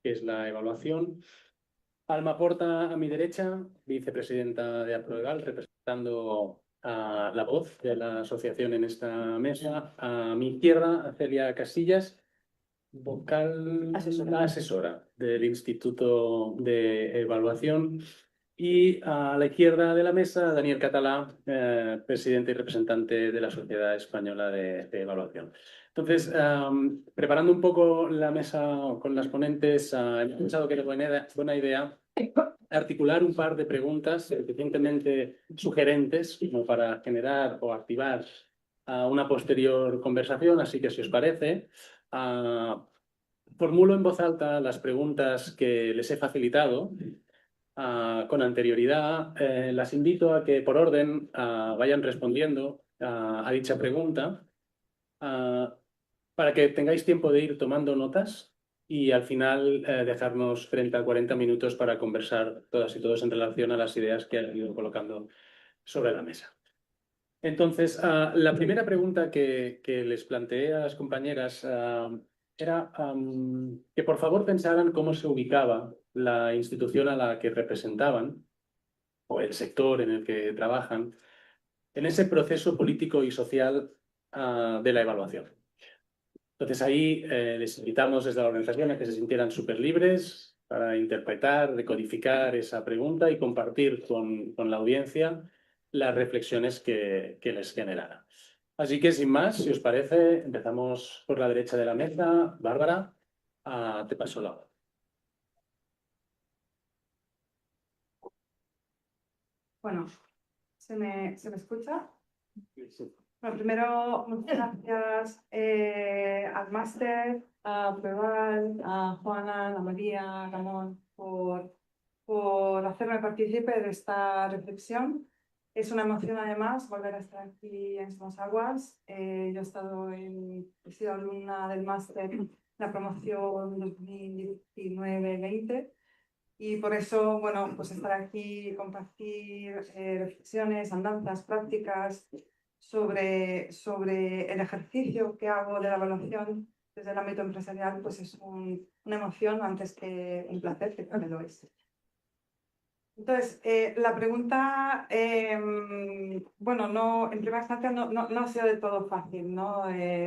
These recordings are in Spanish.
qué es la evaluación. Alma Porta, a mi derecha, vicepresidenta de APROEGAL, representando a la voz de la asociación en esta mesa. A mi izquierda, Celia Casillas, vocal asesora del Instituto de Evaluación. Y a la izquierda de la mesa, Daniel Catalá, presidente y representante de la Sociedad Española de Evaluación. Entonces, preparando un poco la mesa con las ponentes, he pensado que era buena idea articular un par de preguntas suficientemente sugerentes como para generar o activar una posterior conversación. Así que, si os parece, formulo en voz alta las preguntas que les he facilitado con anterioridad. Las invito a que por orden vayan respondiendo a dicha pregunta para que tengáis tiempo de ir tomando notas y al final dejarnos 30 a 40 minutos para conversar todas y todos en relación a las ideas que han ido colocando sobre la mesa. Entonces, la primera pregunta que les planteé a las compañeras era que por favor pensaran cómo se ubicaba la institución a la que representaban o el sector en el que trabajan en ese proceso político y social de la evaluación. Entonces ahí les invitamos desde la organización a que se sintieran súper libres para interpretar, decodificar esa pregunta y compartir con la audiencia las reflexiones que les generara. Así que sin más, si os parece, empezamos por la derecha de la mesa. Bárbara, te paso la voz. Bueno, ¿se me escucha? Sí. Bueno, primero, muchas gracias al máster, a Preval, a Juana, a María, a Ramón, por hacerme partícipe de esta reflexión. Es una emoción, además, volver a estar aquí en Somos Aguas. Yo he sido alumna del máster, la promoción 2019-20. Y por eso, bueno, pues estar aquí y compartir reflexiones, andanzas, prácticas sobre el ejercicio que hago de la evaluación desde el ámbito empresarial, pues es una emoción antes que un placer, que también lo es. Entonces, la pregunta, bueno, no, en primera instancia no ha sido de todo fácil, ¿no?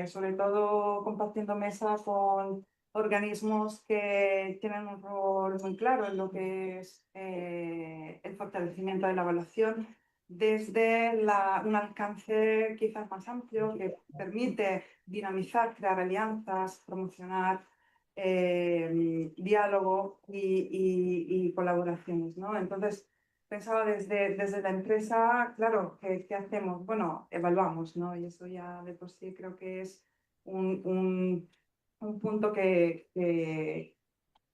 Sobre todo compartiendo mesa con organismos que tienen un rol muy claro en lo que es el fortalecimiento de la evaluación, desde un alcance quizás más amplio que permite dinamizar, crear alianzas, promocionar diálogo y colaboraciones, ¿no? Entonces, pensaba desde la empresa, claro, ¿qué hacemos? Bueno, evaluamos, ¿no? Y eso ya de por sí creo que es un punto que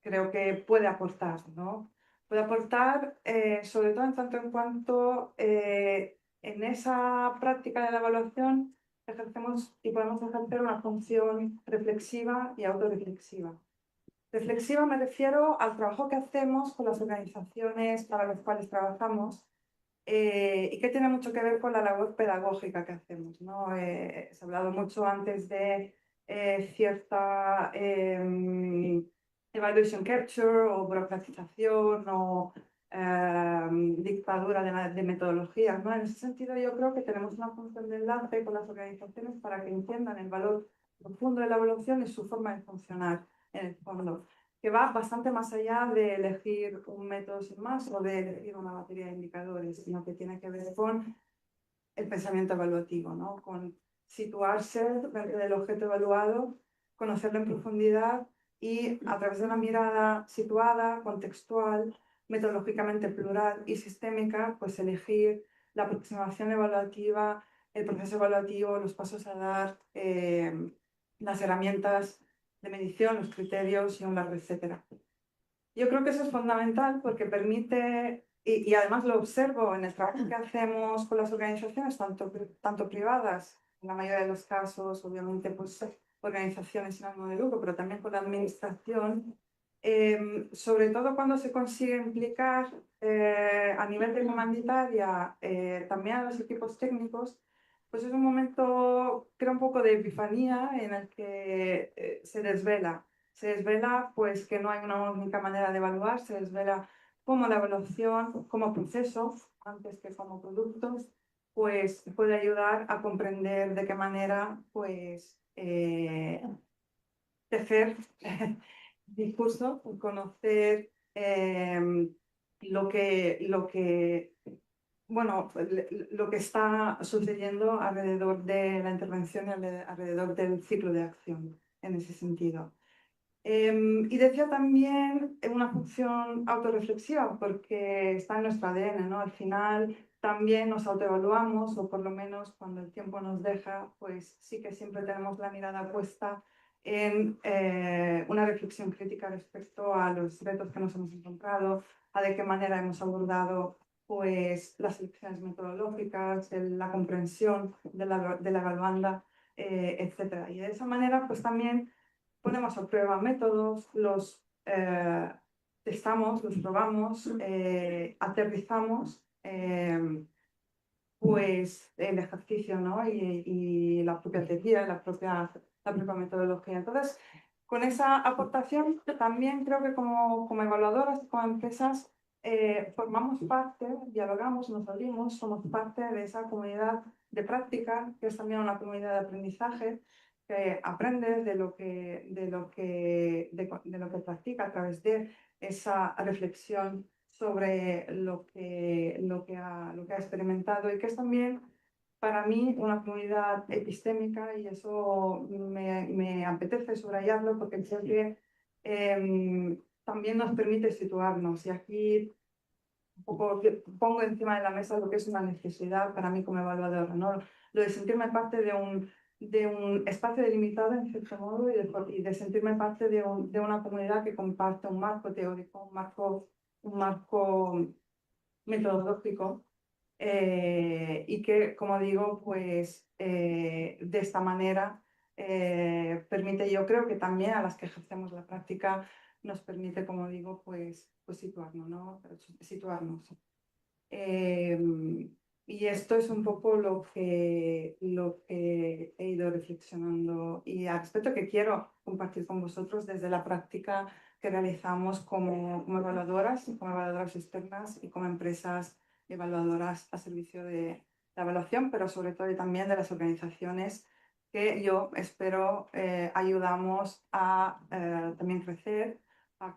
creo que puede aportar, ¿no? Puede aportar sobre todo en tanto en cuanto en esa práctica de la evaluación ejercemos y podemos ejercer una función reflexiva y autorreflexiva. Reflexiva me refiero al trabajo que hacemos con las organizaciones para las cuales trabajamos y que tiene mucho que ver con la labor pedagógica que hacemos, ¿no? Se ha hablado mucho antes de cierta evaluation capture o burocratización o dictadura de metodologías, ¿no? En ese sentido yo creo que tenemos una función de enlace con las organizaciones para que entiendan el valor profundo de la evaluación y su forma de funcionar en el fondo, que va bastante más allá de elegir un método sin más o de elegir una batería de indicadores, sino que tiene que ver con el pensamiento evaluativo, ¿no? Con situarse dentro del objeto evaluado, conocerlo en profundidad y a través de una mirada situada, contextual, metodológicamente plural y sistémica, pues elegir la aproximación evaluativa, el proceso evaluativo, los pasos a dar, las herramientas de medición, los criterios y un largo etcétera. Yo creo que eso es fundamental porque permite, y además lo observo en el trabajo que hacemos con las organizaciones, tanto privadas, en la mayoría de los casos, obviamente, pues organizaciones sin ánimo de lucro, pero también con la administración, sobre todo cuando se consigue implicar a nivel de comanditaria también a los equipos técnicos, pues es un momento, creo, un poco de epifanía en el que se Se desvela pues que no hay una única manera de evaluar, se desvela cómo la evaluación como proceso, antes que como productos, pues puede ayudar a comprender de qué manera pues tejer discurso, conocer bueno, lo que está sucediendo alrededor de la intervención y alrededor del ciclo de acción en ese sentido. Y decía también una función autorreflexiva, porque está en nuestro ADN, ¿no? Al final también nos autoevaluamos, o por lo menos cuando el tiempo nos deja, pues sí que siempre tenemos la mirada puesta en una reflexión crítica respecto a los retos que nos hemos encontrado, a de qué manera hemos abordado pues, las elecciones metodológicas, la comprensión de la evaluanda, etc. Y de esa manera, pues también ponemos a prueba métodos, los testamos, los probamos, aterrizamos pues el ejercicio, ¿no? y la propia teoría, la propia metodología. Entonces, con esa aportación, también creo que como evaluadoras, como empresas, formamos parte, dialogamos, nos abrimos, somos parte de esa comunidad de práctica, que es también una comunidad de aprendizaje, que aprende de lo que practica a través de esa reflexión sobre lo que ha experimentado, y que es también para mí una comunidad epistémica, y eso me apetece subrayarlo porque creo que también nos permite situarnos. Y aquí un poco pongo encima de la mesa lo que es una necesidad para mí como evaluadora, ¿no? Lo de sentirme parte de un espacio delimitado, en cierto modo, y de sentirme parte de una comunidad que comparte un marco teórico, un marco metodológico, y que, como digo, pues de esta manera permite, yo creo que también a las que ejercemos la práctica, nos permite, como digo, pues situarnos, ¿no? Situarnos. Y esto es un poco lo que he ido reflexionando, y al respecto que quiero compartir con vosotros desde la práctica que realizamos como evaluadoras externas y como empresas evaluadoras a servicio de la evaluación, pero sobre todo y también de las organizaciones que yo espero ayudamos a también crecer, a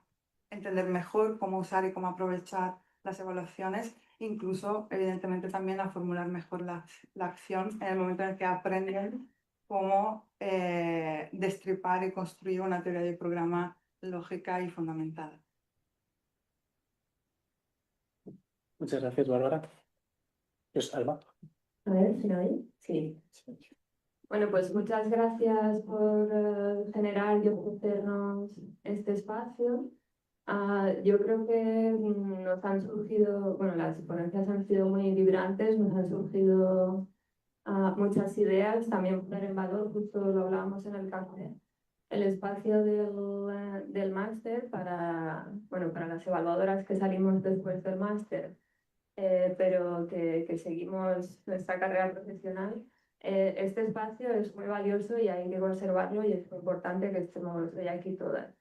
entender mejor cómo usar y cómo aprovechar las evaluaciones, incluso evidentemente también a formular mejor la acción en el momento en el que aprenden cómo destripar y construir una teoría de programa lógica y fundamentada. Muchas gracias, Bárbara. Pues Alba. A ver, ¿se me oye? Sí. Bueno, pues muchas gracias por generar y ofrecernos este espacio. Yo creo que nos han surgido, bueno, las ponencias han sido muy vibrantes, nos han surgido muchas ideas, también poner en valor, justo lo hablábamos en el café, el espacio del máster para las evaluadoras que salimos después del máster, pero que seguimos nuestra carrera profesional. Este espacio es muy valioso y hay que conservarlo, y es muy importante que estemos hoy aquí todas.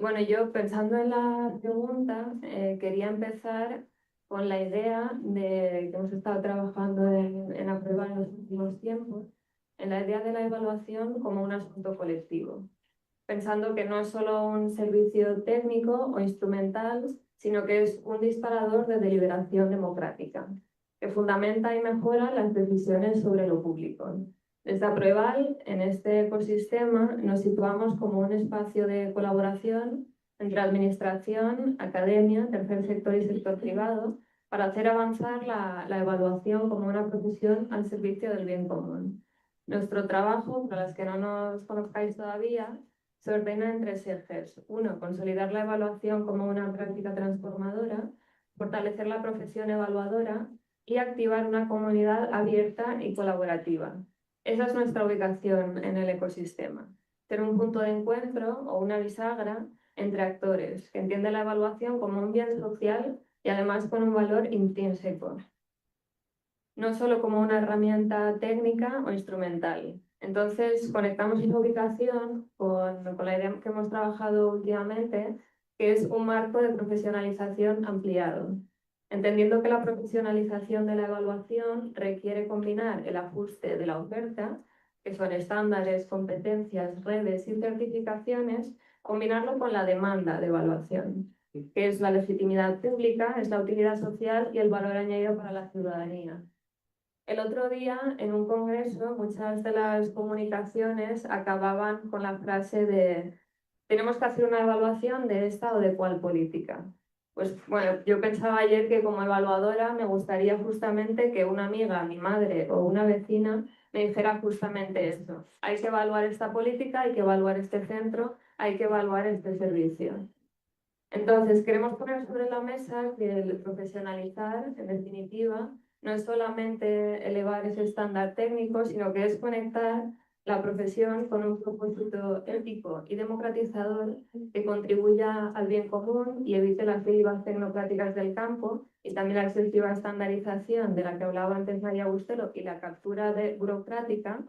Bueno, yo pensando en la pregunta, quería empezar con la idea de que hemos estado trabajando en la prueba en los últimos tiempos, en la idea de la evaluación como un asunto colectivo, pensando que no es solo un servicio técnico o instrumental, sino que es un disparador de deliberación democrática, que fundamenta y mejora las decisiones sobre lo público. Desde Apruebal, en este ecosistema, nos situamos como un espacio de colaboración entre administración, academia, tercer sector y sector privado, para hacer avanzar la evaluación como una profesión al servicio del bien común. Nuestro trabajo, para los que no nos conozcáis todavía, se ordena en tres ejes. Uno, consolidar la evaluación como una práctica transformadora, fortalecer la profesión evaluadora y activar una comunidad abierta y colaborativa. Esa es nuestra ubicación en el ecosistema. Ser un punto de encuentro o una bisagra entre actores que entienden la evaluación como un bien social y además con un valor intrínseco, no solo como una herramienta técnica o instrumental. Entonces, conectamos esa ubicación con la idea que hemos trabajado últimamente, que es un marco de profesionalización ampliado, entendiendo que la profesionalización de la evaluación requiere combinar el ajuste de la oferta, que son estándares, competencias, redes y certificaciones, combinarlo con la demanda de evaluación, que es la legitimidad pública, es la utilidad social y el valor añadido para la ciudadanía. El otro día, en un congreso, muchas de las comunicaciones acababan con la frase de tenemos que hacer una evaluación de esta o de cuál política. Pues bueno, yo pensaba ayer que como evaluadora me gustaría justamente que una amiga, mi madre o una vecina me dijera justamente esto. Hay que evaluar esta política, hay que evaluar este centro, hay que evaluar este servicio. Entonces, queremos poner sobre la mesa que el profesionalizar, en definitiva, no es solamente elevar ese estándar técnico, sino que es conectar la profesión con un propósito ético y democratizador que contribuya al bien común y evite las derivas tecnocráticas del campo y también la excesiva estandarización de la que hablaba antes María Bustelo y la captura burocrática.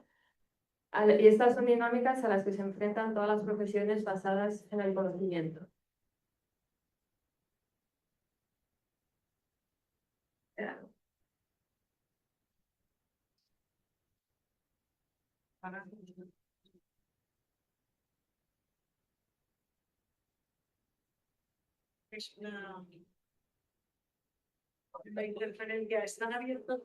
Y estas son dinámicas a las que se enfrentan todas las profesiones basadas en el conocimiento. Es una interferencia. ¿Están abiertos?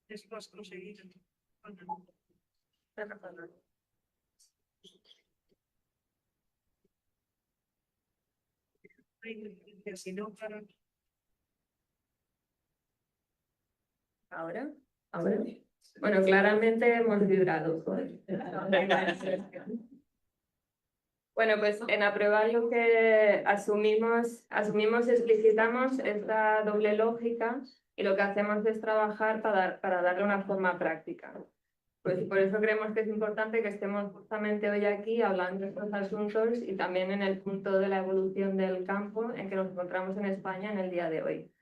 Después conseguir. Si no, para... ¿Ahora? ¿Ahora? Bueno, claramente hemos vibrado. Bueno, pues en Aprueba lo que asumimos y explicitamos esta doble lógica y lo que hacemos es trabajar para darle una forma práctica. Pues por eso creemos que es importante que estemos justamente hoy aquí hablando de estos asuntos y también en el punto de la evolución del campo en que nos encontramos en España en el día de hoy.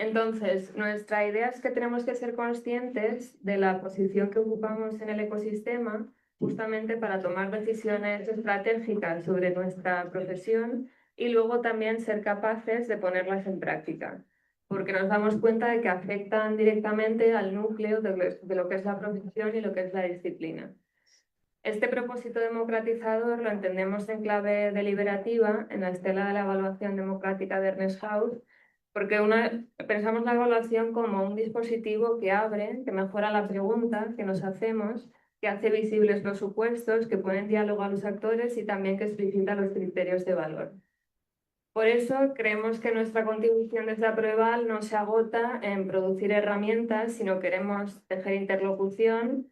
Entonces, nuestra idea es que tenemos que ser conscientes de la posición que ocupamos en el ecosistema justamente para tomar decisiones estratégicas sobre nuestra profesión y luego también ser capaces de ponerlas en práctica, porque nos damos cuenta de que afectan directamente al núcleo de lo que es la profesión y lo que es la disciplina. Este propósito democratizador lo entendemos en clave deliberativa en la estela de la evaluación democrática de Ernest Haus, porque pensamos la evaluación como un dispositivo que abre, que mejora la pregunta que nos hacemos, que hace visibles los supuestos, que pone en diálogo a los actores y también que explicita los criterios de valor. Por eso creemos que nuestra contribución desde Apruebal no se agota en producir herramientas, sino queremos tejer interlocución,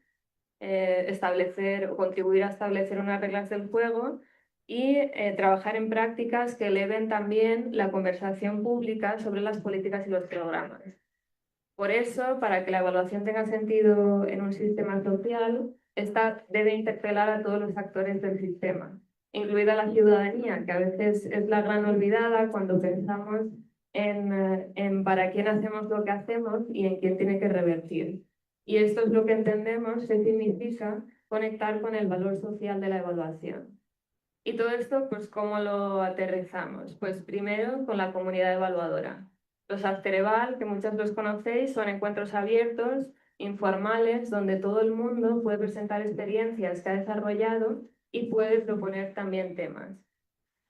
establecer o contribuir a establecer unas reglas del juego y trabajar en prácticas que eleven también la conversación pública sobre las políticas y los programas. Por eso, para que la evaluación tenga sentido en un sistema social, esta debe interpelar a todos los actores del sistema, incluida la ciudadanía, que a veces es la gran olvidada cuando pensamos en para quién hacemos lo que hacemos y en quién tiene que revertir. Y esto es lo que entendemos que significa conectar con el valor social de la evaluación. Y todo esto, pues, ¿cómo lo aterrizamos? Pues primero con la comunidad evaluadora. Los Aftereval, que muchos los conocéis, son encuentros abiertos, informales, donde todo el mundo puede presentar experiencias que ha desarrollado y puede proponer también temas.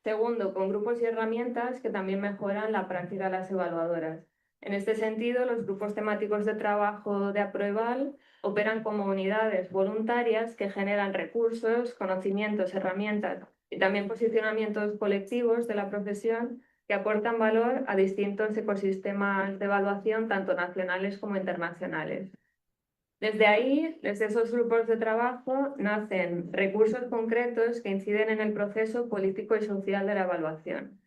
Segundo, con grupos y herramientas que también mejoran la práctica de las evaluadoras. En este sentido, los grupos temáticos de trabajo de Apruebal operan como unidades voluntarias que generan recursos, conocimientos, herramientas y también posicionamientos colectivos de la profesión que aportan valor a distintos ecosistemas de evaluación, tanto nacionales como internacionales. Desde ahí, desde esos grupos de trabajo, nacen recursos concretos que inciden en el proceso político y social de la evaluación.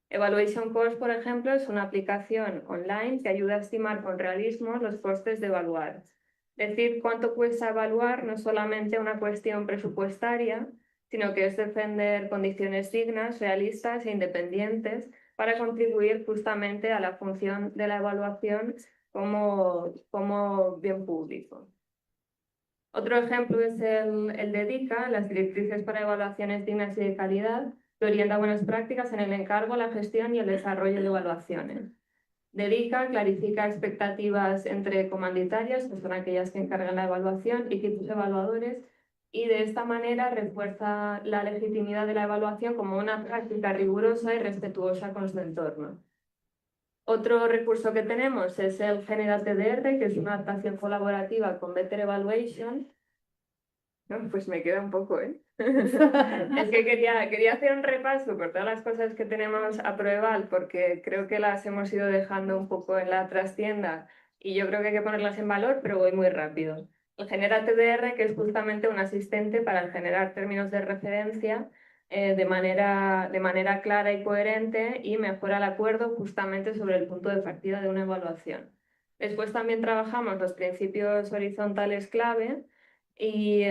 Evaluation Cost, por ejemplo, es una aplicación online que ayuda a estimar con realismo los costes de evaluar. Decir cuánto cuesta evaluar no es solamente una cuestión presupuestaria, sino que es defender condiciones dignas, realistas e independientes para contribuir justamente a la función de la evaluación como bien público. Otro ejemplo es el de DICA, las directrices para evaluaciones dignas y de calidad, que orienta buenas prácticas en el encargo, la gestión y el desarrollo de evaluaciones. DICA clarifica expectativas entre comanditarias, que son aquellas que encargan la evaluación, y equipos evaluadores, y de esta manera refuerza la legitimidad de la evaluación como una práctica rigurosa y respetuosa con su entorno. Otro recurso que tenemos es el GeneraTDR, que es una adaptación colaborativa con Better Evaluation. No, pues me queda un poco, ¿eh? Es que quería hacer un repaso por todas las cosas que tenemos a Proeval, porque creo que las hemos ido dejando un poco en la trastienda y yo creo que hay que ponerlas en valor, pero voy muy rápido. El GeneraTDR, que es justamente un asistente para generar términos de referencia de manera clara y coherente y mejora el acuerdo justamente sobre el punto de partida de una evaluación. Después también trabajamos los principios horizontales clave y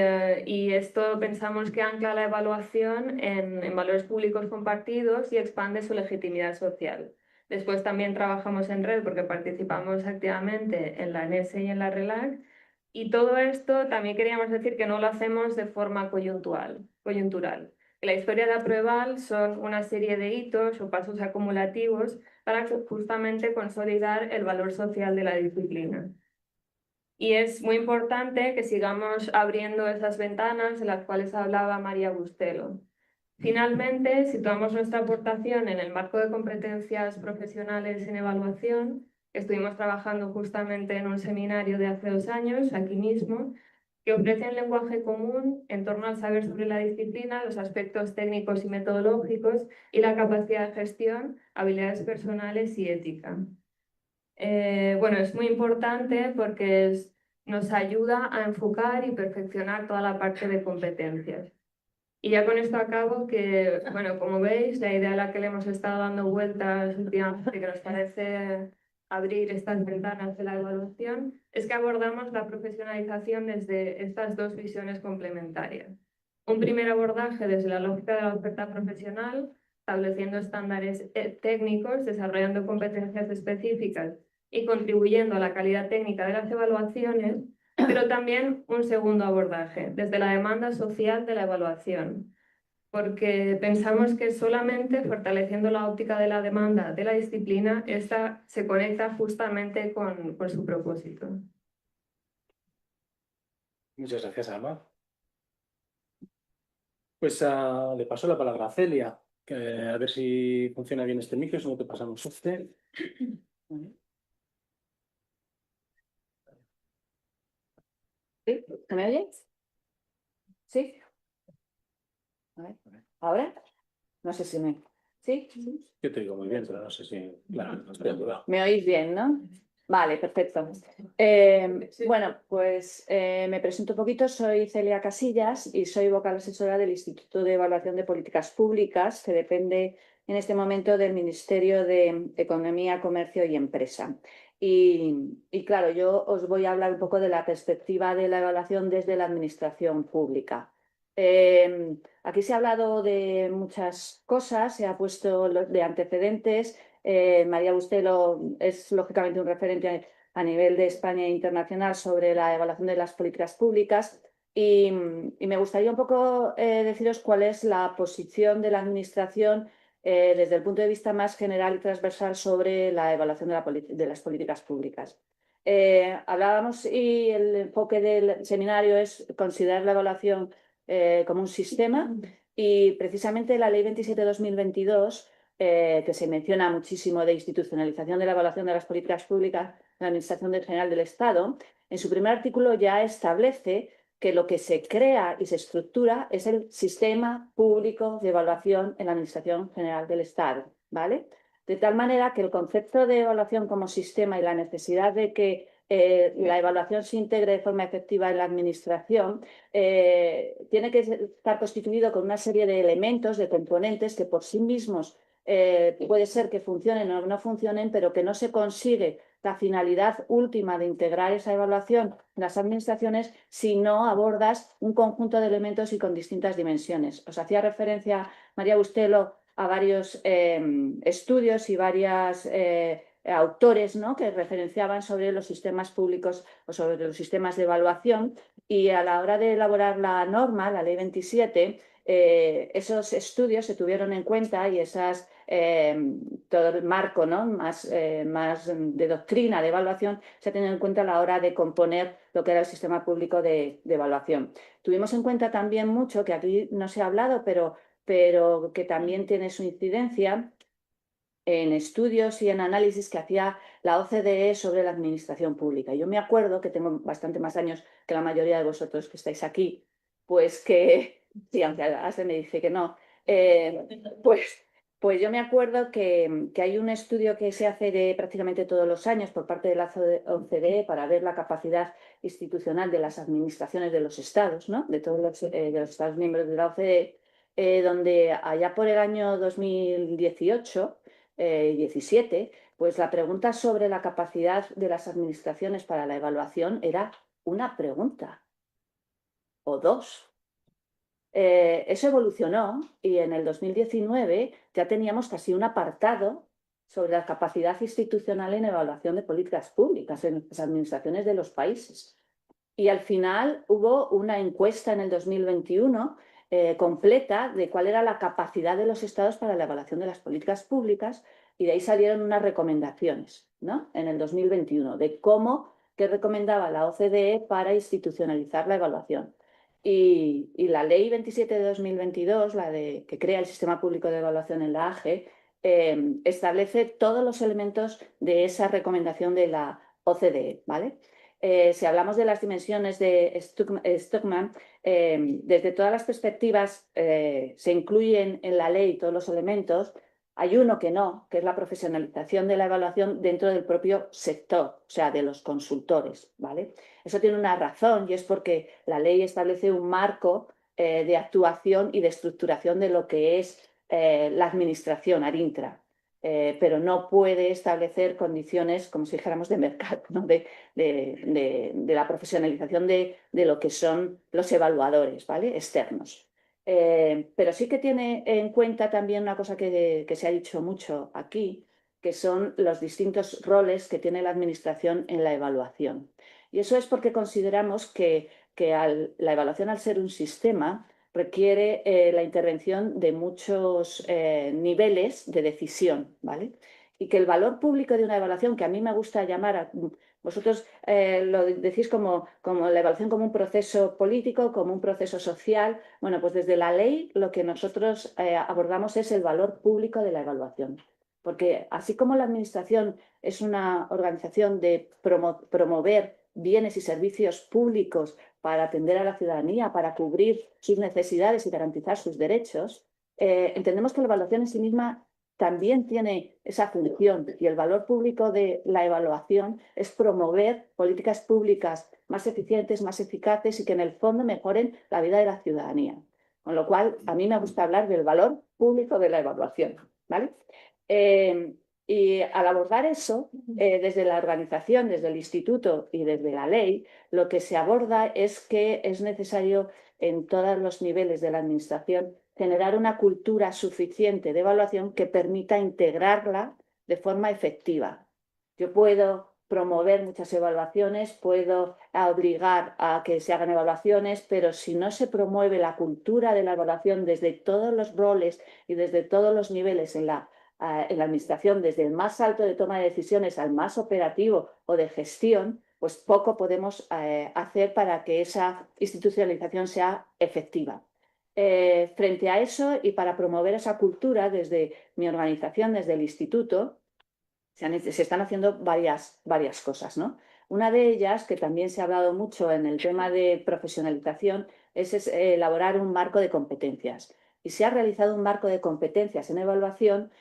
esto pensamos que ancla la evaluación en valores públicos compartidos y expande su legitimidad social. Después también trabajamos en red porque participamos activamente en la NESE y en la RELAC. Y todo esto también queríamos decir que no lo hacemos de forma coyuntural. La historia de Aproeval son una serie de hitos o pasos acumulativos para justamente consolidar el valor social de la disciplina. Y es muy importante que sigamos abriendo esas ventanas de las cuales hablaba María Bustelo. Finalmente, situamos nuestra aportación en el marco de competencias profesionales en evaluación. Estuvimos trabajando justamente en un seminario de hace 2 años, aquí mismo, que ofrece un lenguaje común en torno al saber sobre la disciplina, los aspectos técnicos y metodológicos y la capacidad de gestión, habilidades personales y ética. Bueno, es muy importante porque nos ayuda a enfocar y perfeccionar toda la parte de competencias. Y ya con esto acabo que, bueno, como veis, la idea a la que le hemos estado dando vueltas últimamente, que nos parece abrir estas ventanas de la evaluación, es que abordamos la profesionalización desde estas 2 visiones complementarias. Un primer abordaje desde la lógica de la oferta profesional, estableciendo estándares técnicos, desarrollando competencias específicas y contribuyendo a la calidad técnica de las evaluaciones, pero también un segundo abordaje, desde la demanda social de la evaluación, porque pensamos que solamente fortaleciendo la óptica de la demanda de la disciplina, esta se conecta justamente con su propósito. Muchas gracias, Alma. Pues le paso la palabra a Celia, a ver si funciona bien este micro, si no te pasamos este. ¿Sí? ¿Se me oye? ¿Sí? A ver. ¿Ahora? No sé si me... ¿Sí? Yo te digo muy bien, pero no sé si... Claro, no estoy apurado. ¿Me oís bien, no? Vale, perfecto. Bueno, pues me presento un poquito. Soy Celia Casillas y soy vocal asesora del Instituto de Evaluación de Políticas Públicas, que depende en este momento del Ministerio de Economía, Comercio y Empresa. Y claro, yo os voy a hablar un poco de la perspectiva de la evaluación desde la administración pública. Aquí se ha hablado de muchas cosas, se ha puesto de antecedentes. María Bustelo es lógicamente un referente a nivel de España e internacional sobre la evaluación de las políticas públicas y me gustaría un poco deciros cuál es la posición de la Administración desde el punto de vista más general y transversal sobre la evaluación de las políticas públicas. Hablábamos y el enfoque del seminario es considerar la evaluación como un sistema y precisamente la Ley 27/2022, que se menciona muchísimo de institucionalización de la evaluación de las políticas públicas en la Administración General del Estado, en su primer artículo ya establece que lo que se crea y se estructura es el sistema público de evaluación en la Administración General del Estado, ¿vale? De tal manera que el concepto de evaluación como sistema y la necesidad de que la evaluación se integre de forma efectiva en la Administración tiene que estar constituido con una serie de elementos, de componentes que por sí mismos puede ser que funcionen o no funcionen, pero que no se consigue la finalidad última de integrar esa evaluación en las administraciones si no abordas un conjunto de elementos y con distintas dimensiones. Os hacía referencia María Bustelo a varios estudios y varios autores, ¿no?, que referenciaban sobre los sistemas públicos o sobre los sistemas de evaluación, y a la hora de elaborar la norma, la Ley 27, esos estudios se tuvieron en cuenta y todo el marco, ¿no?, más de doctrina, de evaluación, se ha tenido en cuenta a la hora de componer lo que era el sistema público de evaluación. Tuvimos en cuenta también mucho, que aquí no se ha hablado, pero que también tiene su incidencia, en estudios y en análisis que hacía la OCDE sobre la administración pública. Yo me acuerdo, que tengo bastante más años que la mayoría de vosotros que estáis aquí, pues que, sí, aunque Asle me dice que no, pues yo me acuerdo que hay un estudio que se hace prácticamente todos los años por parte de la OCDE para ver la capacidad institucional de las administraciones de los estados, ¿no?, de todos los estados miembros de la OCDE, donde allá por el año 2018 17, pues la pregunta sobre la capacidad de las administraciones para la evaluación era una pregunta o dos. Eso evolucionó y en el 2019 ya teníamos casi un apartado sobre la capacidad institucional en evaluación de políticas públicas en las administraciones de los países. Y al final hubo una encuesta en el 2021 completa de cuál era la capacidad de los estados para la evaluación de las políticas públicas, y de ahí salieron unas recomendaciones, ¿no?, en el 2021 de qué recomendaba la OCDE para institucionalizar la evaluación. Y la Ley 27 de 2022, que crea el Sistema Público de Evaluación en la AGE, establece todos los elementos de esa recomendación de la OCDE, ¿vale? Si hablamos de las dimensiones de Stockman, desde todas las perspectivas se incluyen en la ley todos los elementos. Hay uno que no, que es la profesionalización de la evaluación dentro del propio sector, o sea, de los consultores, ¿vale? Eso tiene una razón, y es porque la ley establece un marco de actuación y de estructuración de lo que es la administración ad intra, pero no puede establecer condiciones, como si dijéramos, de mercado, ¿no?, de la profesionalización de lo que son los evaluadores, ¿vale?, externos. Pero sí que tiene en cuenta también una cosa que se ha dicho mucho aquí, que son los distintos roles que tiene la administración en la evaluación. Y eso es porque consideramos que la evaluación, al ser un sistema, requiere la intervención de muchos niveles de decisión, ¿vale? Y que el valor público de una evaluación, que a mí me gusta llamar, vosotros lo decís como la evaluación como un proceso político, como un proceso social. Bueno, pues desde la ley lo que nosotros abordamos es el valor público de la evaluación. Porque así como la administración es una organización de promover bienes y servicios públicos para atender a la ciudadanía, para cubrir sus necesidades y garantizar sus derechos, entendemos que la evaluación en sí misma también tiene esa función, y el valor público de la evaluación es promover políticas públicas más eficientes, más eficaces, y que en el fondo mejoren la vida de la ciudadanía. Con lo cual, a mí me gusta hablar del valor público de la evaluación, ¿vale? Y al abordar eso, desde la organización, desde el instituto y desde la ley, lo que se aborda es que es necesario en todos los niveles de la administración generar una cultura suficiente de evaluación que permita integrarla de forma efectiva. Yo puedo promover muchas evaluaciones, puedo obligar a que se hagan evaluaciones, pero si no se promueve la cultura de la evaluación desde todos los roles y desde todos los niveles en la administración, desde el más alto de toma de decisiones al más operativo o de gestión, pues poco podemos hacer para que esa institucionalización sea efectiva. Frente a eso, y para promover esa cultura, desde mi organización, desde el instituto, se están haciendo varias cosas, ¿no? Una de ellas, que también se ha hablado mucho en el tema de profesionalización, es elaborar un marco de competencias. Y se ha realizado un marco de competencias en evaluación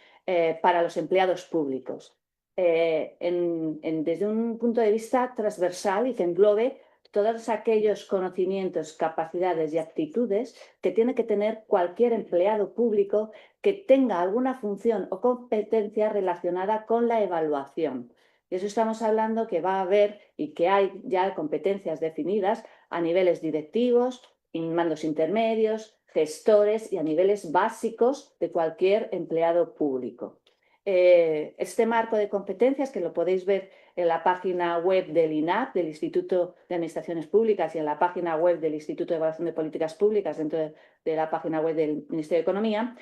para los empleados públicos, desde un punto de vista transversal y que englobe todos aquellos conocimientos, capacidades y actitudes que tiene que tener cualquier empleado público que tenga alguna función o competencia relacionada con la evaluación. Y eso estamos hablando que va a haber y que hay ya competencias definidas a niveles directivos, mandos intermedios, gestores y a niveles básicos de cualquier empleado público. Este marco de competencias, que lo podéis ver en la página web del INAP, del Instituto de Administraciones Públicas, y en la página web del Instituto de Evaluación de Políticas Públicas, dentro de la página web del Ministerio de Economía,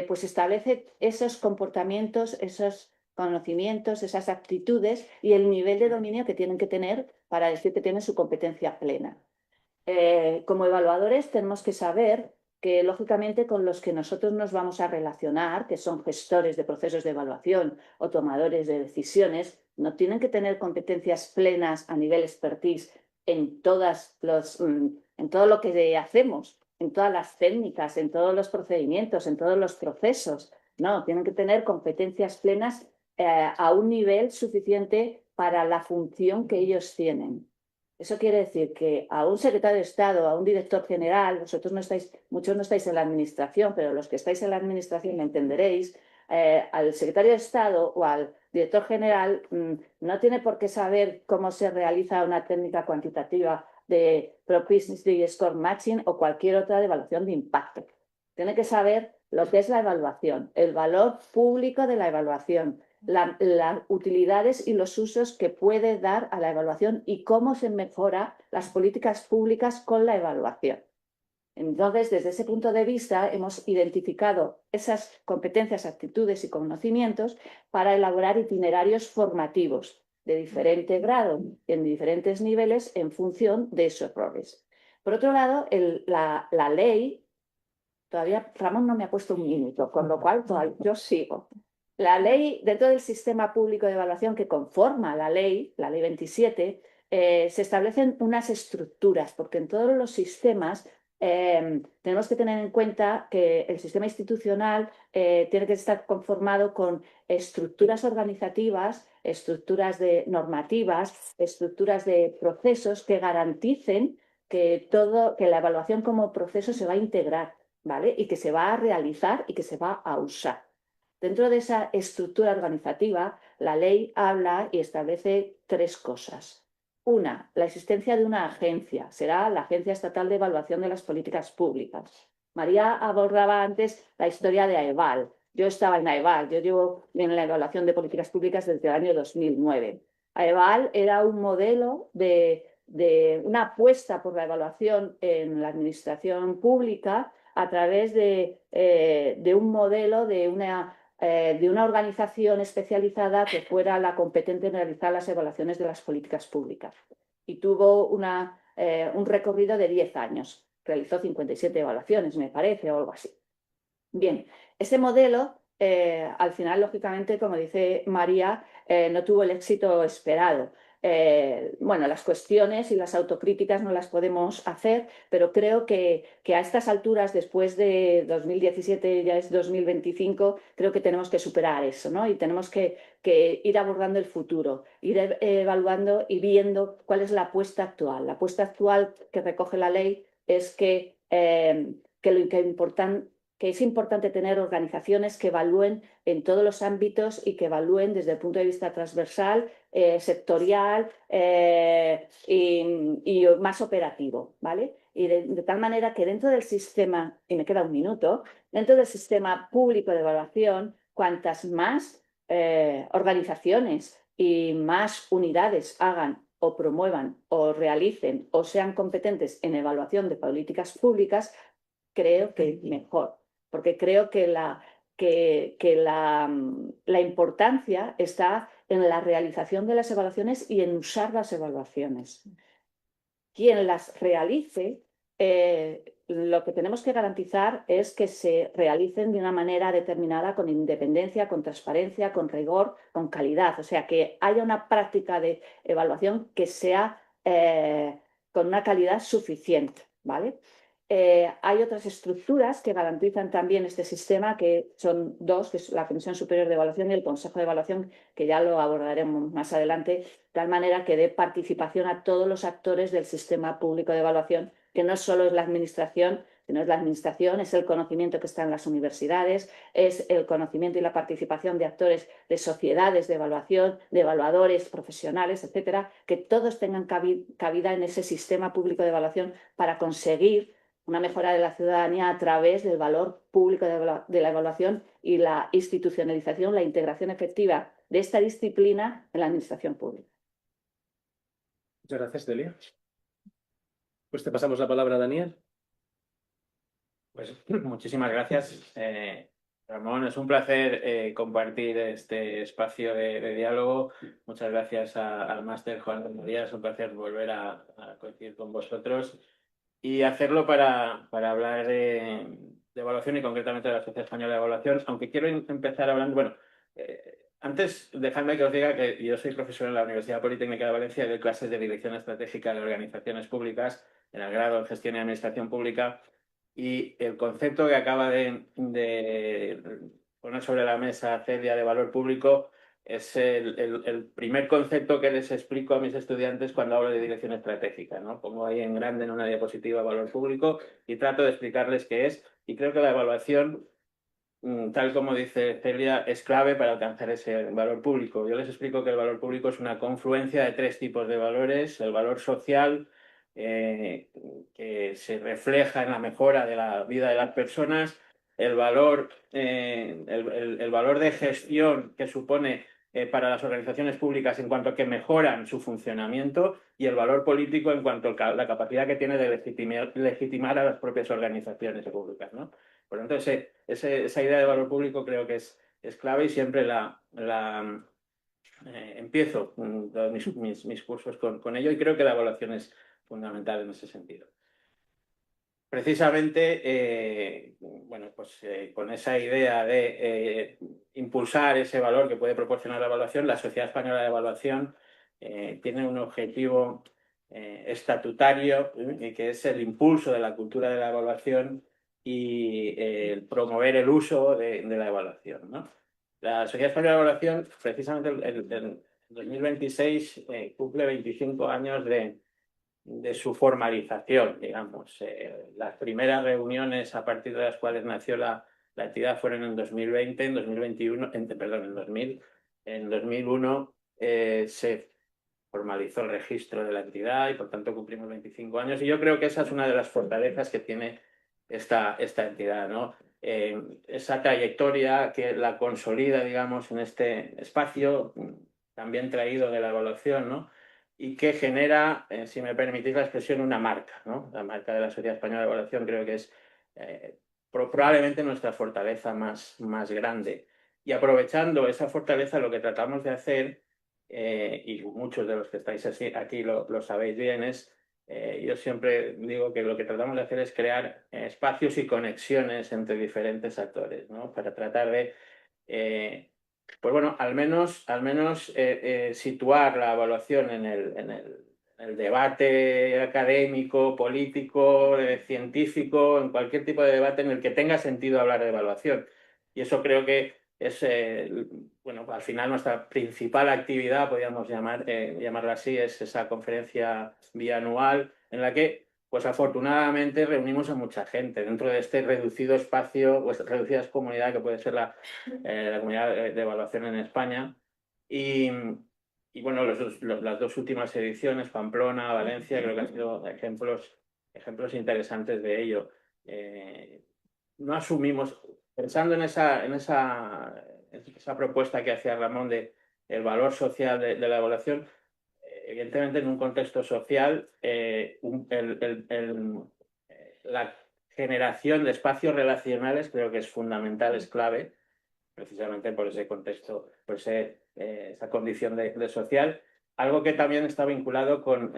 pues establece esos comportamientos, esos conocimientos, esas aptitudes y el nivel de dominio que tienen que tener para decir que tienen su competencia plena. Como evaluadores tenemos que saber que, lógicamente, con los que nosotros nos vamos a relacionar, que son gestores de procesos de evaluación o tomadores de decisiones, no tienen que tener competencias plenas a nivel expertise en todo lo que hacemos, en todas las técnicas, en todos los procedimientos, en todos los procesos. No, tienen que tener competencias plenas a un nivel suficiente para la función que ellos tienen. Eso quiere decir que a un secretario de Estado, a un director general, muchos no estáis en la administración, pero los que estáis en la administración me entenderéis, al secretario de Estado o al director general no tiene por qué saber cómo se realiza una técnica cuantitativa de propensity score matching o cualquier otra de evaluación de impacto. Tiene que saber lo que es la evaluación, el valor público de la evaluación, las utilidades y los usos que puede dar a la evaluación y cómo se mejora las políticas públicas con la evaluación. Entonces, desde ese punto de vista, hemos identificado esas competencias, actitudes y conocimientos para elaborar itinerarios formativos de diferente grado y en diferentes niveles en función de esos roles. Por otro lado, la ley, todavía Ramón no me ha puesto un minuto, con lo cual yo sigo. La ley, dentro del sistema público de evaluación que conforma la ley 27, se establecen unas estructuras, porque en todos los sistemas tenemos que tener en cuenta que el sistema institucional tiene que estar conformado con estructuras organizativas, estructuras normativas, estructuras de procesos que garanticen que la evaluación como proceso se va a integrar, ¿vale? Y que se va a realizar y que se va a usar. Dentro de esa estructura organizativa, la ley habla y establece tres cosas. Una, la existencia de una agencia, será la Agencia Estatal de Evaluación de las Políticas Públicas. María abordaba antes la historia de AEVAL. Yo estaba en AEVAL, yo llevo en la evaluación de políticas públicas desde el año 2009. AEVAL era un modelo de una apuesta por la evaluación en la administración pública a través de un modelo de una organización especializada que fuera la competente en realizar las evaluaciones de las políticas públicas. Y tuvo un recorrido de 10 años. Realizó 57 evaluaciones, me parece, o algo así. Bien, ese modelo, al final, lógicamente, como dice María, no tuvo el éxito esperado. Bueno, las cuestiones y las autocríticas no las podemos hacer, pero creo que a estas alturas, después de 2017, ya es 2025, creo que tenemos que superar eso, ¿no? Y tenemos que ir abordando el futuro, ir evaluando y viendo cuál es la apuesta actual. La apuesta actual que recoge la ley es que es importante tener organizaciones que evalúen en todos los ámbitos y que evalúen desde el punto de vista transversal, sectorial y más operativo, ¿vale? Y de tal manera que dentro del sistema, y me queda un minuto, dentro del sistema público de evaluación, cuantas más organizaciones y más unidades hagan o promuevan o realicen o sean competentes en evaluación de políticas públicas, creo que mejor, porque creo que la importancia está en la realización de las evaluaciones y en usar las evaluaciones. Quien las realice, lo que tenemos que garantizar es que se realicen de una manera determinada, con independencia, con transparencia, con rigor, con calidad. O sea, que haya una práctica de evaluación que sea con una calidad suficiente, ¿vale? Hay otras estructuras que garantizan también este sistema, que son dos, que es la Comisión Superior de Evaluación y el Consejo de Evaluación, que ya lo abordaremos más adelante, de tal manera que dé participación a todos los actores del sistema público de evaluación, que no solo es la administración, sino es la administración, es el conocimiento que está en las universidades, es el conocimiento y la participación de actores de sociedades de evaluación, de evaluadores profesionales, etcétera, que todos tengan cabida en ese sistema público de evaluación para conseguir una mejora de la ciudadanía a través del valor público de la evaluación y la institucionalización, la integración efectiva de esta disciplina en la administración pública. Muchas gracias, Delia. Pues te pasamos la palabra a Daniel. Pues muchísimas gracias, Ramón. Es un placer compartir este espacio de diálogo. Muchas gracias al máster Juan de María. Es un placer volver a coincidir con vosotros y hacerlo para hablar de evaluación y concretamente de la Sociedad Española de Evaluación. Aunque quiero empezar hablando, bueno, antes dejadme que os diga que yo soy profesor en la Universidad Politécnica de Valencia y doy clases de Dirección Estratégica de Organizaciones Públicas en el grado en Gestión y Administración Pública. Y el concepto que acaba de poner sobre la mesa Celia de valor público es el primer concepto que les explico a mis estudiantes cuando hablo de dirección estratégica, ¿no? Pongo ahí en grande en una diapositiva valor público y trato de explicarles qué es. Y creo que la evaluación, tal como dice Celia, es clave para alcanzar ese valor público. Yo les explico que el valor público es una confluencia de tres tipos de valores: el valor social, que se refleja en la mejora de la vida de las personas, el valor de gestión que supone para las organizaciones públicas en cuanto a que mejoran su funcionamiento, y el valor político en cuanto a la capacidad que tiene de legitimar a las propias organizaciones públicas, ¿no? Por lo tanto, esa idea de valor público creo que es clave y siempre empiezo todos mis cursos con ello, y creo que la evaluación es fundamental en ese sentido. Precisamente, bueno, pues con esa idea de impulsar ese valor que puede proporcionar la evaluación, la Sociedad Española de Evaluación tiene un objetivo estatutario, que es el impulso de la cultura de la evaluación y promover el uso de la evaluación, ¿no? La Sociedad Española de Evaluación, precisamente en 2026, cumple 25 años de su formalización, digamos. Las primeras reuniones a partir de las cuales nació la entidad fueron en 2020, en 2021, perdón, en 2000. En 2001 se formalizó el registro de la entidad y por tanto cumplimos 25 años, y yo creo que esa es una de las fortalezas que tiene esta entidad, ¿no? Esa trayectoria que la consolida, digamos, en este espacio también traído de la evaluación, ¿no? Y que genera, si me permitís la expresión, una marca, ¿no? La marca de la Sociedad Española de Evaluación creo que es probablemente nuestra fortaleza más grande. Y aprovechando esa fortaleza, lo que tratamos de hacer, y muchos de los que estáis aquí lo sabéis bien, yo siempre digo que lo que tratamos de hacer es crear espacios y conexiones entre diferentes actores, ¿no? Para tratar de pues bueno, al menos situar la evaluación en el debate académico, político, científico, en cualquier tipo de debate en el que tenga sentido hablar de evaluación. Y eso creo que es, bueno, al final nuestra principal actividad, podríamos llamarla así, es esa conferencia bianual en la que, pues afortunadamente, reunimos a mucha gente dentro de este reducido espacio, o esta reducida comunidad que puede ser la comunidad de evaluación en España. Y bueno, las dos últimas ediciones, Pamplona, Valencia, creo que han sido ejemplos interesantes de ello. No asumimos, pensando en esa propuesta que hacía Ramón de el valor social de la evaluación, evidentemente en un contexto social, la generación de espacios relacionales creo que es fundamental, es clave, precisamente por ese contexto, por esa condición de social. Algo que también está vinculado con,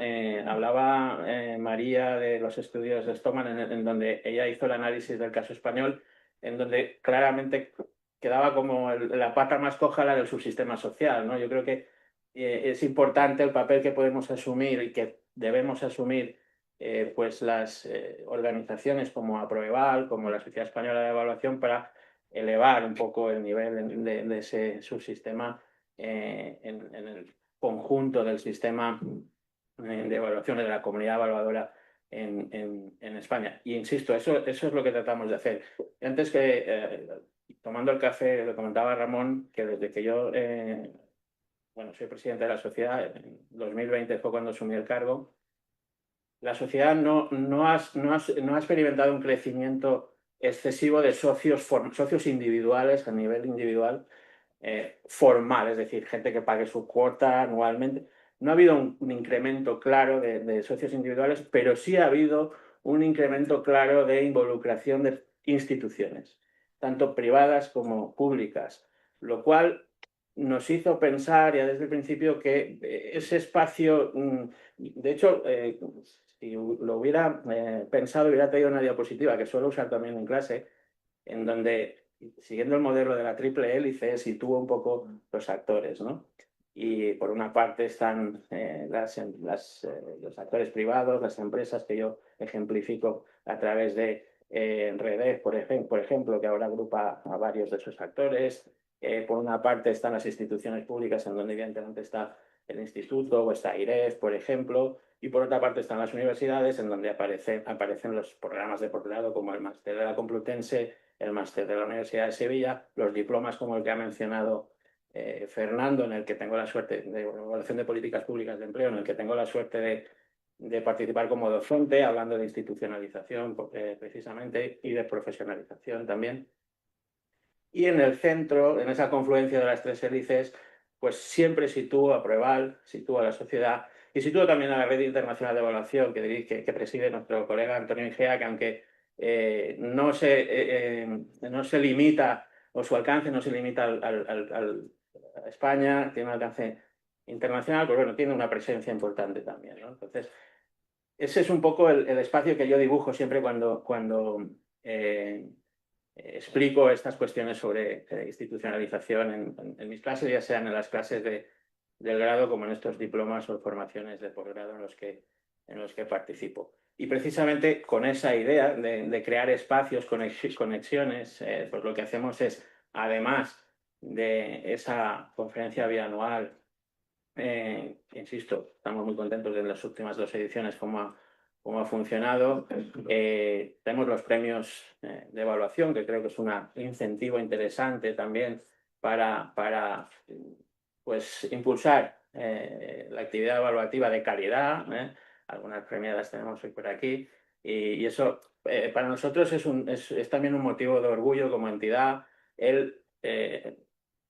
hablaba María de los estudios de Stockman, en donde ella hizo el análisis del caso español, en donde claramente quedaba como la pata más coja la del subsistema social, ¿no? Yo creo que es importante el papel que podemos asumir y que debemos asumir pues las organizaciones como Aproeval, como la Sociedad Española de Evaluación, para elevar un poco el nivel de ese subsistema en el conjunto del sistema de evaluación de la comunidad evaluadora en España. Y insisto, eso es lo que tratamos de hacer. Antes que, tomando el café, le comentaba a Ramón que desde que yo bueno, soy presidente de la sociedad, en 2020 fue cuando asumí el cargo, la sociedad no ha experimentado un crecimiento excesivo de socios individuales a nivel individual formal, es decir, gente que pague su cuota anualmente. No ha habido un incremento claro de socios individuales, pero sí ha habido un incremento claro de involucración de instituciones, tanto privadas como públicas, lo cual nos hizo pensar ya desde el principio que ese espacio, de hecho, si lo hubiera pensado, hubiera traído una diapositiva que suelo usar también en clase, en donde, siguiendo el modelo de la triple hélice, sitúa un poco los actores, ¿no? Y por una parte están los actores privados, las empresas que yo ejemplifico a través de Redef, por ejemplo, que ahora agrupa a varios de esos actores. Por una parte están las instituciones públicas, en donde evidentemente está el instituto o está IREF, por ejemplo, y por otra parte están las universidades, en donde aparecen los programas de posgrado como el Máster de la Complutense, el Máster de la Universidad de Sevilla, los diplomas como el que ha mencionado Fernando, en el que tengo la suerte de evaluación de políticas públicas de empleo, en el que tengo la suerte de participar como docente, hablando de institucionalización precisamente y de profesionalización también. Y en el centro, en esa confluencia de las tres hélices, pues siempre sitúo a Pruebal, sitúo a la sociedad y sitúo también a la Red Internacional de Evaluación que preside nuestro colega Antonio Igea, que aunque no se limita, o su alcance no se limita a España, tiene un alcance internacional, pues bueno, tiene una presencia importante también, ¿no? Entonces, ese es un poco el espacio que yo dibujo siempre cuando explico estas cuestiones sobre institucionalización en mis clases, ya sean en las clases del grado como en estos diplomas o formaciones de posgrado en los que participo. Y precisamente con esa idea de crear espacios, conexiones, pues lo que hacemos es, además de esa conferencia bianual, insisto, estamos muy contentos de las últimas 2 ediciones, cómo ha funcionado. Tenemos los premios de evaluación, que creo que es un incentivo interesante también para pues, impulsar la actividad evaluativa de calidad. Algunas premiadas tenemos hoy por aquí. Y eso para nosotros es también un motivo de orgullo como entidad el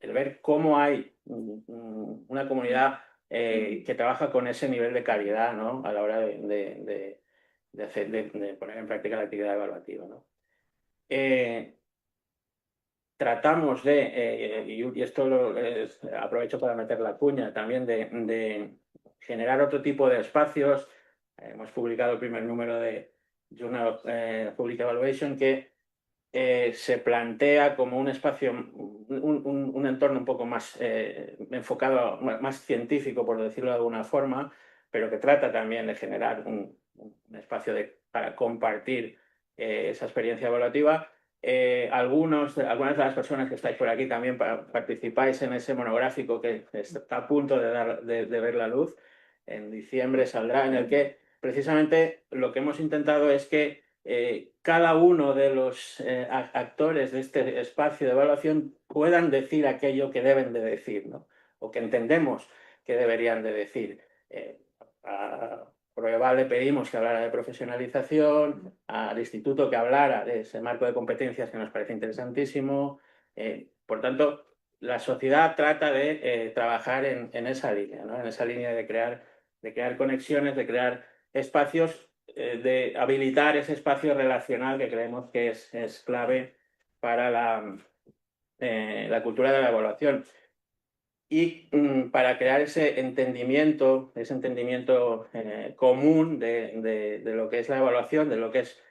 ver cómo hay una comunidad que trabaja con ese nivel de calidad, ¿no? A la hora de poner en práctica la actividad evaluativa, ¿no? Tratamos y esto aprovecho para meter la cuña también, de generar otro tipo de espacios. Hemos publicado el primer número de Journal of Public Evaluation, que se plantea como un espacio, un entorno un poco más enfocado, más científico, por decirlo de alguna forma, pero que trata también de generar un espacio para compartir esa experiencia evaluativa. Algunas de las personas que estáis por aquí también participáis en ese monográfico que está a punto de ver la luz. En diciembre saldrá, en el que precisamente lo que hemos intentado es que cada uno de los actores de este espacio de evaluación puedan decir aquello que deben de decir, ¿no? O que entendemos que deberían de decir. A Pruebal le pedimos que hablara de profesionalización, al instituto que hablara de ese marco de competencias que nos parece interesantísimo. Por tanto, la sociedad trata de trabajar en esa línea, ¿no? En esa línea de crear conexiones, de crear espacios, de habilitar ese espacio relacional que creemos que es clave para la cultura de la evaluación. Y para crear ese entendimiento común de lo que es la evaluación, de lo que es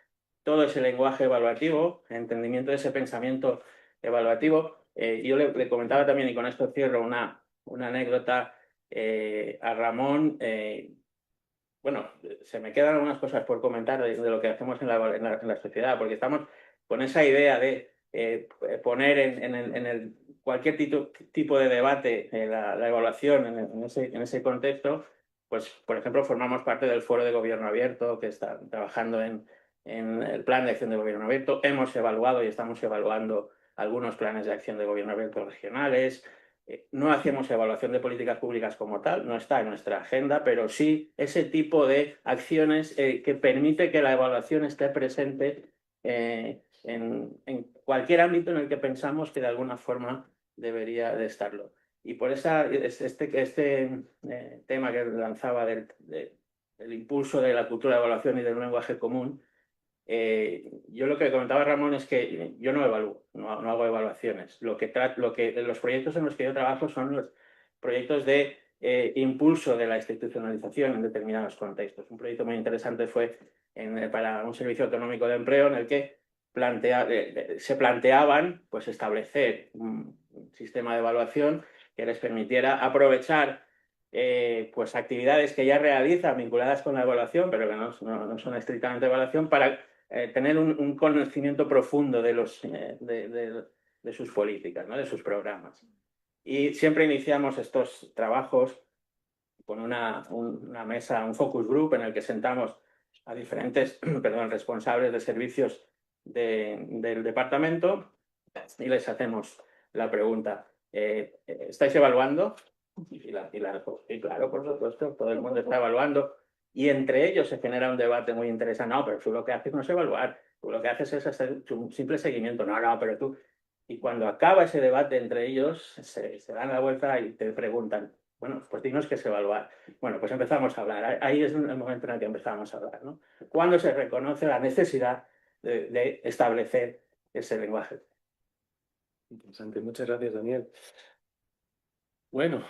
todo ese lenguaje evaluativo, entendimiento de ese pensamiento evaluativo. Yo le comentaba también, y con esto cierro, una anécdota a Ramón. Bueno, se me quedan algunas cosas por comentar de lo que hacemos en la sociedad, porque estamos con esa idea de poner en cualquier tipo de debate la evaluación en ese contexto. Pues, por ejemplo, formamos parte del Foro de Gobierno Abierto, que está trabajando en el Plan de Acción de Gobierno Abierto. Hemos evaluado y estamos evaluando algunos planes de acción de gobierno abierto regionales. No hacemos evaluación de políticas públicas como tal, no está en nuestra agenda, pero sí ese tipo de acciones que permite que la evaluación esté presente en cualquier ámbito en el que pensamos que de alguna forma debería de estarlo. Y por este tema que lanzaba del impulso de la cultura de evaluación y del lenguaje común, yo lo que comentaba Ramón es que yo no evalúo, no hago evaluaciones. Los proyectos en los que yo trabajo son los proyectos de impulso de la institucionalización en determinados contextos. Un proyecto muy interesante fue para un servicio autonómico de empleo en el que se planteaban pues, establecer un sistema de evaluación que les permitiera aprovechar pues actividades que ya realizan vinculadas con la evaluación, pero que no son estrictamente evaluación, para tener un conocimiento profundo de sus políticas, ¿no? De sus programas. Y siempre iniciamos estos trabajos con una mesa, un focus group en el que sentamos a diferentes responsables de servicios del departamento y les hacemos la pregunta, ¿estáis evaluando? Y claro, por supuesto, todo el mundo está evaluando. Y entre ellos se genera un debate muy interesante. No, pero tú lo que haces no es evaluar, tú lo que haces es hacer un simple seguimiento. No, pero tú... Y cuando acaba ese debate entre ellos, se dan la vuelta y te preguntan, bueno, pues dinos qué es evaluar. Bueno, pues empezamos a hablar. Ahí es el momento en el que empezamos a hablar, ¿no? Cuando se reconoce la necesidad de establecer ese lenguaje. Interesante, muchas gracias, Daniel. Bueno,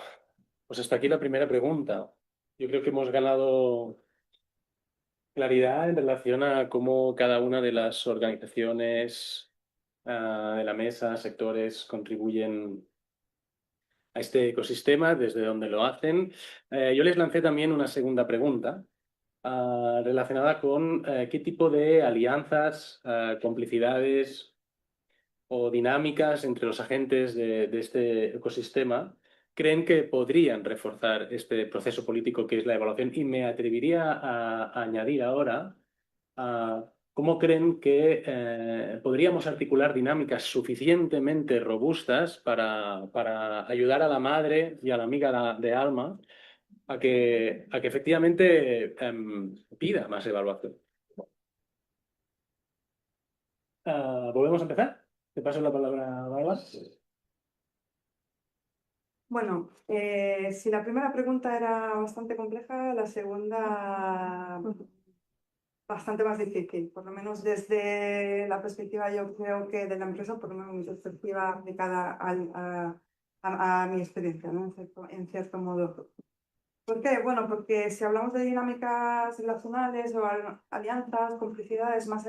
pues hasta aquí la primera pregunta. Yo creo que hemos ganado claridad en relación a cómo cada una de las organizaciones de la mesa, sectores, contribuyen a este ecosistema, desde donde lo hacen. Yo les lancé también una segunda pregunta relacionada con qué tipo de alianzas, complicidades o dinámicas entre los agentes de este ecosistema creen que podrían reforzar este proceso político que es la evaluación. Y me atrevería a añadir ahora cómo creen que podríamos articular dinámicas suficientemente robustas para ayudar a la madre y a la amiga de alma a que efectivamente pida más evaluación. ¿Volvemos a empezar? Te paso la palabra, Bárbara. Bueno, si la primera pregunta era bastante compleja, la segunda bastante más difícil, por lo menos desde la perspectiva, yo creo que de la empresa, por lo menos mi perspectiva aplicada a mi experiencia, ¿no? En cierto modo. ¿Por qué? Bueno, porque si hablamos de dinámicas relacionales o alianzas, complicidades más